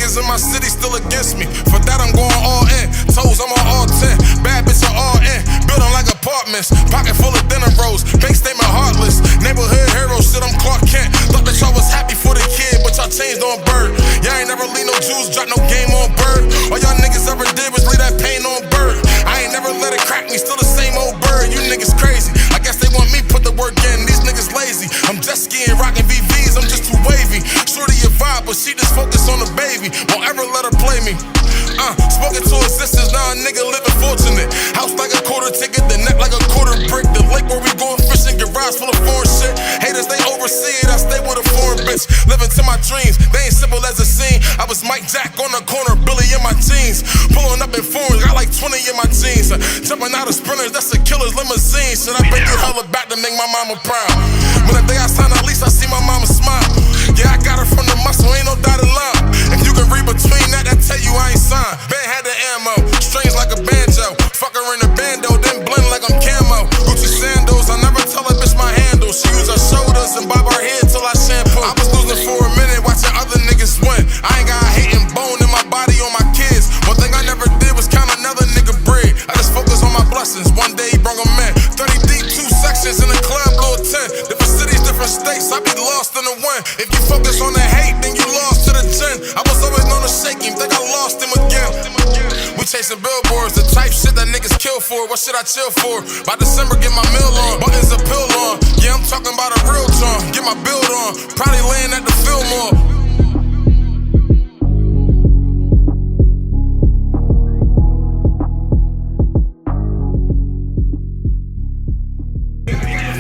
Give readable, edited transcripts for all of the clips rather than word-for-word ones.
niggas in my city still against me. For that I'm going all in. Toes, I'm on all 10. Bad bitch are all in. Building like apartments. Pocket full of dinner rolls. Bank statement heartless. Neighborhood hero shit, I'm Clark Kent. Thought that y'all was happy for the kid, but y'all changed on Bird. Y'all ain't never leave no Jews, drop no game on Bird. All y'all niggas ever did was leave that pain on Bird. I ain't never let it crack me, still the same old Bird. You niggas crazy. I guess they want me put the work in. These niggas lazy. I'm jet skiing, rocking VVs, I'm just too wavy. Shorty your vibe, but she just focused on the baby. Won't ever let her play me. Spoken to existence, now a nigga living fortunate. House like a quarter ticket, the neck like a quarter brick. The lake where we going fishing, garage full of foreign shit. Haters, they oversee it, I stay with a foreign bitch. Living to my dreams, they ain't simple as a scene. I was Mike Jack on the corner, Billy in my jeans. Pulling up in foreigns, got like 20 in my jeans. Jumping out of sprinters, that's a killer's limousine. Should I break it hella back to make my mama proud? When the day I sign, at least I see my mama smile. Yeah, I got her from the muscle, ain't no dotted line. If you can read between that, that tell you I ain't signed. Ben had the ammo, strings like a banjo. Fuck her in a bando, then blend like I'm camo. Gucci sandals, I never tell a bitch my handle. She use her shoulders and bob her head till I shampoo. I was losing for a minute, watching other niggas win. I ain't got hating bone in my body on my kids. One thing I never did was count another nigga bread. I just focus on my blessings, one day he brought them in. 30 deep, 2 sections in the club, little 10. Different cities, different states, I be lost in the win. If you focus on the hate, then you lost to the 10. I was always known to shake him, think I lost him again. We chasing billboards, the type shit that niggas kill for. What should I chill for? By December, get my meal on, buttons a pill on. Yeah, I'm talking about a real John, get my build on. Probably laying at the Fillmore.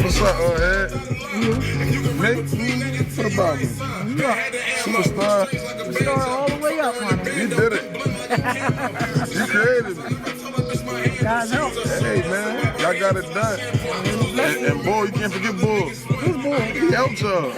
What's up, Ed? Nick? What about me? Superstar. Superstar all the way up, man. You did it. You created it. God's help. Hey, man. Y'all got it done. And Bull, you can't forget Bull. Who's Bull? He helped y'all.